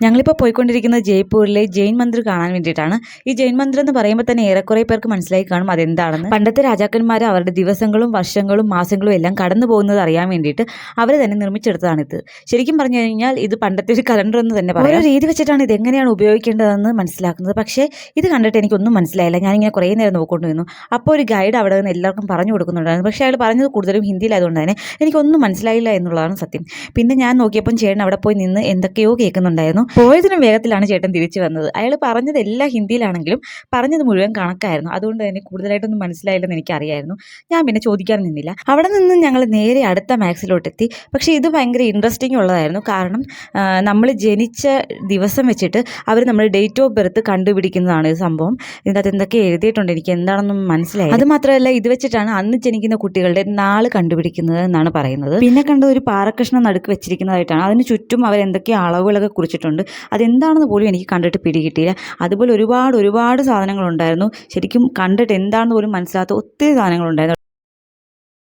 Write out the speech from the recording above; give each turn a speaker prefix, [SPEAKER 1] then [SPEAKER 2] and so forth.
[SPEAKER 1] ഞങ്ങളിപ്പോൾ പോയിക്കൊണ്ടിരിക്കുന്നത് ജയ്പൂരിലെ ജെയിൻ മന്ദിർ കാണാൻ വേണ്ടിയിട്ടാണ്. ഈ ജെയിൻ മന്ദിർ എന്ന് പറയുമ്പോൾ തന്നെ ഏറെക്കുറെ പേർക്ക് മനസ്സിലായി കാണും അതെന്താണെന്ന്. പണ്ടത്തെ രാജാക്കന്മാർ അവരുടെ ദിവസങ്ങളും വർഷങ്ങളും മാസങ്ങളും എല്ലാം കടന്നു പോകുന്നത് അറിയാൻ വേണ്ടിയിട്ട് അവർ തന്നെ നിർമ്മിച്ചെടുത്തതാണിത്. ശരിക്കും പറഞ്ഞു കഴിഞ്ഞാൽ ഇത് പണ്ടത്തെ ഒരു കലണ്ടർ എന്ന് തന്നെ പറയാം. ഓരോ രീതി വെച്ചിട്ടാണ് ഇത് എങ്ങനെയാണ് ഉപയോഗിക്കേണ്ടതെന്ന് മനസ്സിലാക്കുന്നത്. പക്ഷേ ഇത് കണ്ടിട്ട് എനിക്കൊന്നും മനസ്സിലായില്ല. ഞാനിങ്ങനെ കുറേ നേരം നോക്കിക്കൊണ്ടിരുന്നു. അപ്പോൾ ഒരു ഗൈഡ് അവിടെ നിന്ന് എല്ലാവർക്കും പറഞ്ഞു കൊടുക്കുന്നുണ്ടായിരുന്നു. പക്ഷേ അയാൾ പറഞ്ഞത് കൂടുതലും ഹിന്ദിയിലായതുകൊണ്ട് തന്നെ എനിക്കൊന്നും മനസ്സിലായില്ല എന്നുള്ളതാണ് സത്യം. പിന്നെ ഞാൻ നോക്കിയപ്പം ചേട്ടൻ അവിടെ പോയി നിന്ന് എന്തൊക്കെയോ കേൾക്കുന്നുണ്ടായിരുന്നു. പോയതിനും വേഗത്തിലാണ് ചേട്ടൻ തിരിച്ചു വന്നത്. അയാൾ പറഞ്ഞത് എല്ലാം ഹിന്ദിയിലാണെങ്കിലും പറഞ്ഞത് മുഴുവൻ കണക്കായിരുന്നു. അതുകൊണ്ട് തന്നെ കൂടുതലായിട്ടൊന്നും മനസ്സിലായില്ലെന്ന് എനിക്കറിയായിരുന്നു. ഞാൻ പിന്നെ ചോദിക്കാൻ നിന്നില്ല. അവിടെ നിന്ന് ഞങ്ങൾ നേരെ അടുത്ത മാക്സിലോട്ടെത്തി. പക്ഷേ ഇത് ഭയങ്കര ഇൻട്രസ്റ്റിംഗ് ഉള്ളതായിരുന്നു. കാരണം നമ്മൾ ജനിച്ച ദിവസം വെച്ചിട്ട് അവർ നമ്മൾ ഡേറ്റ് ഓഫ് ബർത്ത് കണ്ടുപിടിക്കുന്നതാണ് ഈ സംഭവം. ഇതിനകത്ത് എന്തൊക്കെ എഴുതിയിട്ടുണ്ട്, എനിക്ക് എന്താണെന്നും മനസ്സിലായി. അത് മാത്രമല്ല ഇത് വെച്ചിട്ടാണ് അന്ന് ജനിക്കുന്ന കുട്ടികളുടെ നാൾ കണ്ടുപിടിക്കുന്നത് എന്നാണ് പറയുന്നത്. പിന്നെ കണ്ടത് ഒരു പാറക്കഷ്ണം നടുക്ക് വെച്ചിരിക്കുന്നതായിട്ടാണ്. അതിന് ചുറ്റും അവർ എന്തൊക്കെ അളവുകളൊക്കെ കുറിച്ചിട്ടുണ്ട്. അതെന്താണെന്ന് പോലും എനിക്ക് കണ്ടിട്ട് പിടികിട്ടിയില്ല. അതുപോലെ ഒരുപാട് സാധനങ്ങളുണ്ടായിരുന്നു. ശരിക്കും കണ്ടിട്ട് എന്താണെന്ന് പോലും മനസ്സിലാത്ത ഒത്തിരി സാധനങ്ങളുണ്ടായിരുന്നു.